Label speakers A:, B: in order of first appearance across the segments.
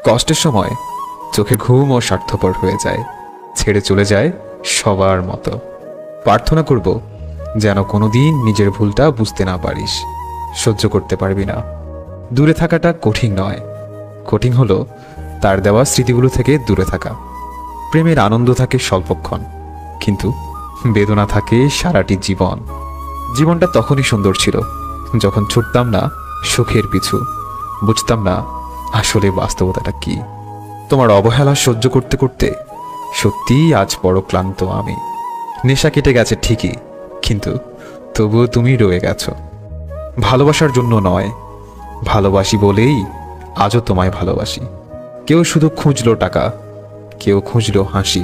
A: কষ্টের সময় চোখে ঘুম ও স্বার্থপর হয়ে যায়, ছেড়ে চলে যায় সবার মতো। প্রার্থনা করব যেন কোনোদিন নিজের ভুলটা বুঝতে না পারিস, সহ্য করতে পারবি না। দূরে থাকাটা কঠিন নয়, কঠিন হলো তার দেওয়া স্মৃতিগুলো থেকে দূরে থাকা। প্রেমের আনন্দ থাকে স্বল্পক্ষণ, কিন্তু বেদনা থাকে সারাটি জীবন। জীবনটা তখনই সুন্দর ছিল যখন ছুটতাম না সুখের পিছু, বুঝতাম না আসলে বাস্তবতাটা কি। তোমার অবহেলা সহ্য করতে করতে সত্যিই আজ বড় ক্লান্ত আমি। নেশা কেটে গেছে ঠিকই, কিন্তু তবুও তুমি রয়ে গেছো। ভালোবাসার জন্য নয়, ভালোবাসি বলেই আজও তোমায় ভালোবাসি। কেউ শুধু খুঁজলো টাকা, কেউ খুঁজলো হাসি,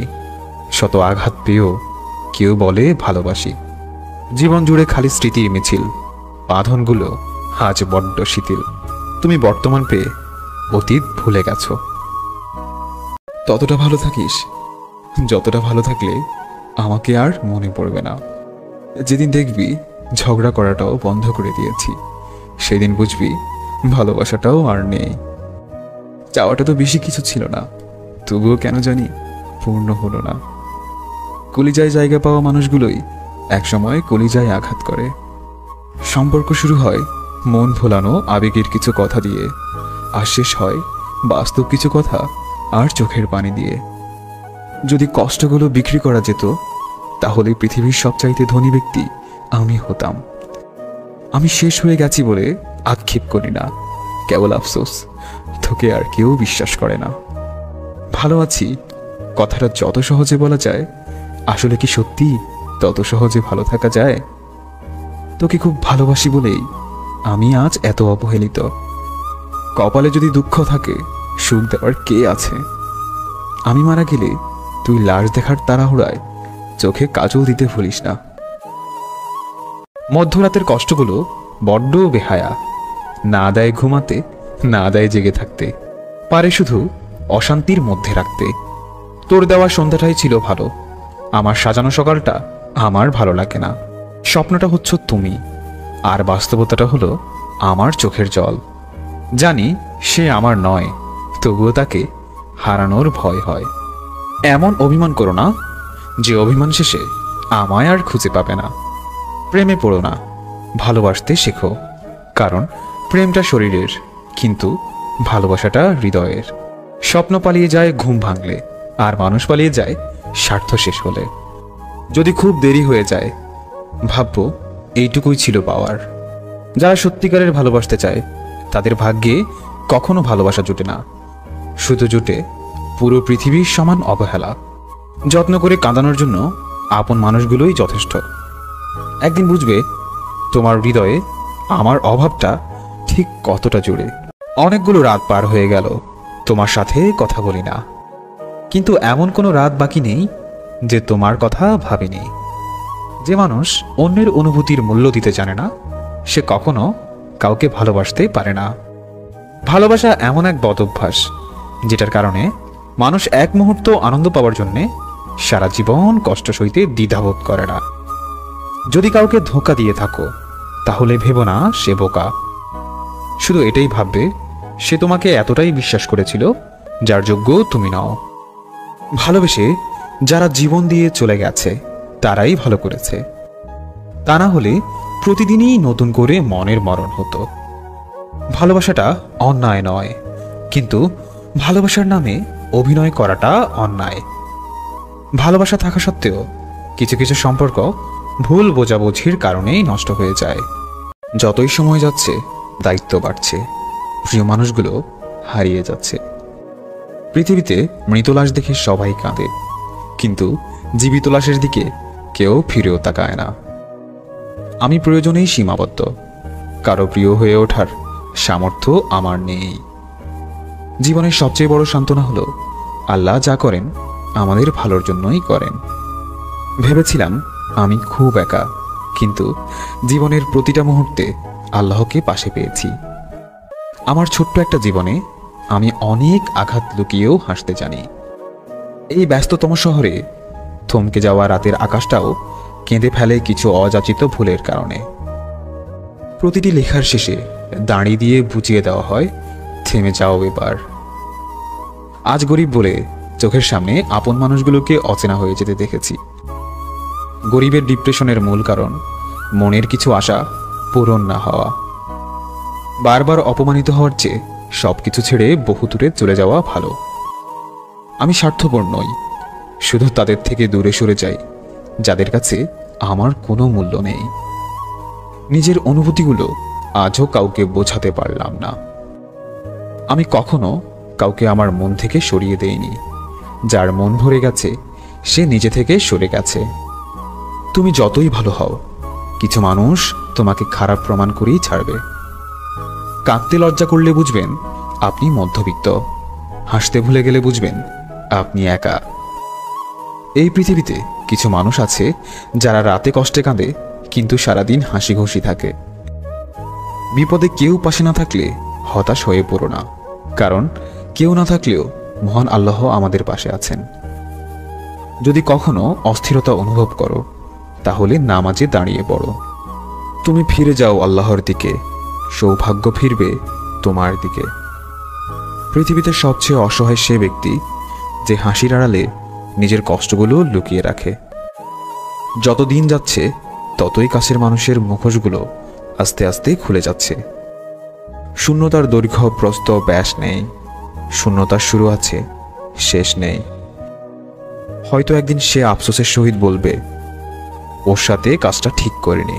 A: শত আঘাত পেয়েও কেউ বলে ভালোবাসি। জীবন জুড়ে খালি স্মৃতির মিছিল, বাঁধনগুলো আজ বড্ড শিথিল। তুমি বর্তমান পেয়ে অতীত ভুলে গেছো। ততটা ভালো থাকিস যতটা ভালো থাকলে আমাকে আর মনে পড়বে না। যেদিন দেখবি ঝগড়া করাটাও বন্ধ করে দিয়েছি, সেদিন বুঝবি ভালোবাসাটাও আর নেই। চাওয়াটা তো বেশি কিছু ছিল না, তবুও কেন জানি পূর্ণ হলো না। কলিজায় জায়গা পাওয়া মানুষগুলোই একসময় কলিজায় আঘাত করে। সম্পর্ক শুরু হয় মন ভোলানো আবেগের কিছু কথা দিয়ে, আর শেষ হয় বাস্তব কিছু কথা আর চোখের পানি দিয়ে। যদি কষ্টগুলো বিক্রি করা যেত, তাহলে পৃথিবীর সবচাইতে ধনী ব্যক্তি আমি হতাম। আমি শেষ হয়ে গেছি বলে আক্ষেপ করি না, কেবল আফসোস তোকে আর কেউ বিশ্বাস করে না। ভালো আছি কথাটা যত সহজে বলা যায়, আসলে কি সত্যি তত সহজে ভালো থাকা যায়? তোকে খুব ভালোবাসি বলেই আমি আজ এত অবহেলিত। কপালে যদি দুঃখ থাকে, সুখ দেওয়ার কে আছে? আমি মারা গেলে তুই লাশ দেখার তাড়াহুড়ায় চোখে কাজল দিতে ভুলিস না। মধ্যরাতের কষ্টগুলো বড্ড বেহায়া, না দেয় ঘুমাতে, না দেয় জেগে থাকতে, পারে শুধু অশান্তির মধ্যে রাখতে। তোর দেওয়া সন্ধ্যাটাই ছিল ভালো, আমার সাজানো সকালটা আমার ভালো লাগে না। স্বপ্নটা হচ্ছ তুমি, আর বাস্তবতাটা হলো আমার চোখের জল। জানি সে আমার নয়, তবুও তাকে হারানোর ভয় হয়। এমন অভিমান করো না যে অভিমান শেষে আমায় আর খুঁজে পাবে না। প্রেমে পড়ো না, ভালোবাসতে শেখো, কারণ প্রেমটা শরীরের, কিন্তু ভালোবাসাটা হৃদয়ের। স্বপ্ন পালিয়ে যায় ঘুম ভাঙলে, আর মানুষ পালিয়ে যায় স্বার্থ শেষ হলে। যদি খুব দেরি হয়ে যায়, ভাববো এইটুকুই ছিল পাওয়ার। যারা সত্যিকারের ভালোবাসতে চায়, তাদের ভাগ্যে কখনো ভালোবাসা জুটে না, শুধু জুটে পুরো পৃথিবীর সমান অবহেলা। যত্ন করে কাঁদানোর জন্য আপন মানুষগুলোই যথেষ্ট। একদিন বুঝবে তোমার হৃদয়ে আমার অভাবটা ঠিক কতটা জুড়ে। অনেকগুলো রাত পার হয়ে গেল তোমার সাথে কথা বলি না, কিন্তু এমন কোনো রাত বাকি নেই যে তোমার কথা ভাবিনি। যে মানুষ অন্যের অনুভূতির মূল্য দিতে জানে না, সে কখনো কাউকে ভালোবাসতে পারে না। ভালোবাসা এমন এক বদ অভ্যাস, যেটার কারণে মানুষ এক মুহূর্ত আনন্দ পাওয়ার জন্যে সারা জীবন কষ্ট সইতে দ্বিধাবোধ করে না। যদি কাউকে ধোঁকা দিয়ে থাকো, তাহলে ভেবো না সে বোকা। শুধু এটাই ভাববে সে তোমাকে এতটাই বিশ্বাস করেছিল যার যোগ্য তুমি নাও। ভালোবেসে যারা জীবন দিয়ে চলে গেছে, তারাই ভালো করেছে। তা না হলে প্রতিদিনই নতুন করে মনের মরণ হতো। ভালোবাসাটা অন্যায় নয়, কিন্তু ভালোবাসার নামে অভিনয় করাটা অন্যায়। ভালোবাসা থাকা সত্ত্বেও কিছু কিছু সম্পর্ক ভুল বোঝাবুঝির কারণেই নষ্ট হয়ে যায়। যতই সময় যাচ্ছে দায়িত্ব বাড়ছে, প্রিয় মানুষগুলো হারিয়ে যাচ্ছে। পৃথিবীতে মৃত লাশ দেখে সবাই কাঁদে, কিন্তু জীবিত লাশের দিকে কেউ ফিরেও তাকায় না। আমি প্রয়োজনেই সীমাবদ্ধ, কারো প্রিয় হয়ে ওঠার সামর্থ্য আমার নেই। জীবনের সবচেয়ে বড় সান্ত্বনা হলো আল্লাহ যা করেন আমাদের ভালোর জন্যই করেন। ভেবেছিলাম আমি খুব একা, কিন্তু জীবনের প্রতিটা মুহূর্তে আল্লাহকে পাশে পেয়েছি। আমার ছোট্ট একটা জীবনে আমি অনেক আঘাত লুকিয়েও হাসতে জানি। এই ব্যস্ততম শহরে থমকে যাওয়া রাতের আকাশটাও কেঁদে ফেলে কিছু অযাচিত ভুলের কারণে। প্রতিটি লেখার শেষে দাঁড়িয়ে দিয়ে বুঝিয়ে দেওয়া হয়, থেমে যাও এবার। আজ গরিব বলে চোখের সামনে আপন মানুষগুলোকে অচেনা হয়ে যেতে দেখেছি। গরিবের ডিপ্রেশনের মূল কারণ মনের কিছু আশা পূরণ না হওয়া। বারবার অপমানিত হওয়ার চেয়ে সবকিছু ছেড়ে বহু দূরে চলে যাওয়া ভালো। আমি স্বার্থপর নই, শুধু তাদের থেকে দূরে সরে যাই যাদের কাছে আমার কোনো মূল্য নেই। নিজের অনুভূতিগুলো আজও কাউকে বোঝাতে পারলাম না। আমি কখনো কাউকে আমার মন থেকে সরিয়ে দেইনি। যার মন ভরে গেছে সে নিজে থেকে সরে গেছে। তুমি যতই ভালো হও, কিছু মানুষ তোমাকে খারাপ প্রমাণ করেই ছাড়বে। কাঁদতে লজ্জা করলে বুঝবেন আপনি মধ্যবিত্ত, হাসতে ভুলে গেলে বুঝবেন আপনি একা। এই পৃথিবীতে কিছু মানুষ আছে যারা রাতে কষ্টে কাঁদে কিন্তু সারাদিন হাসি খুশি থাকে। বিপদে কেউ পাশে না থাকলে হতাশ হয়ে পড়ো না, কারণ কেউ না থাকলেও মহান আল্লাহ আমাদের পাশে আছেন। যদি কখনো অস্থিরতা অনুভব করো তাহলে নামাজে দাঁড়িয়ে পড়ো। তুমি ফিরে যাও আল্লাহর দিকে, সৌভাগ্য ফিরবে তোমার দিকে। পৃথিবীতে সবচেয়ে অসহায় সে ব্যক্তি যে হাসির আড়ালে নিজের কষ্টগুলো লুকিয়ে রাখে। যত দিন যাচ্ছে ততই কাছের মানুষের মুখোশগুলো আস্তে আস্তে খুলে যাচ্ছে। শূন্যতার দৈর্ঘ্য প্রস্থ ব্যাস নেই, শূন্যতার শুরু আছে, শেষ নেই। হয়তো একদিন সে আফসোসের সহিত বলবে, ওর সাথে কাজটা ঠিক করিনি।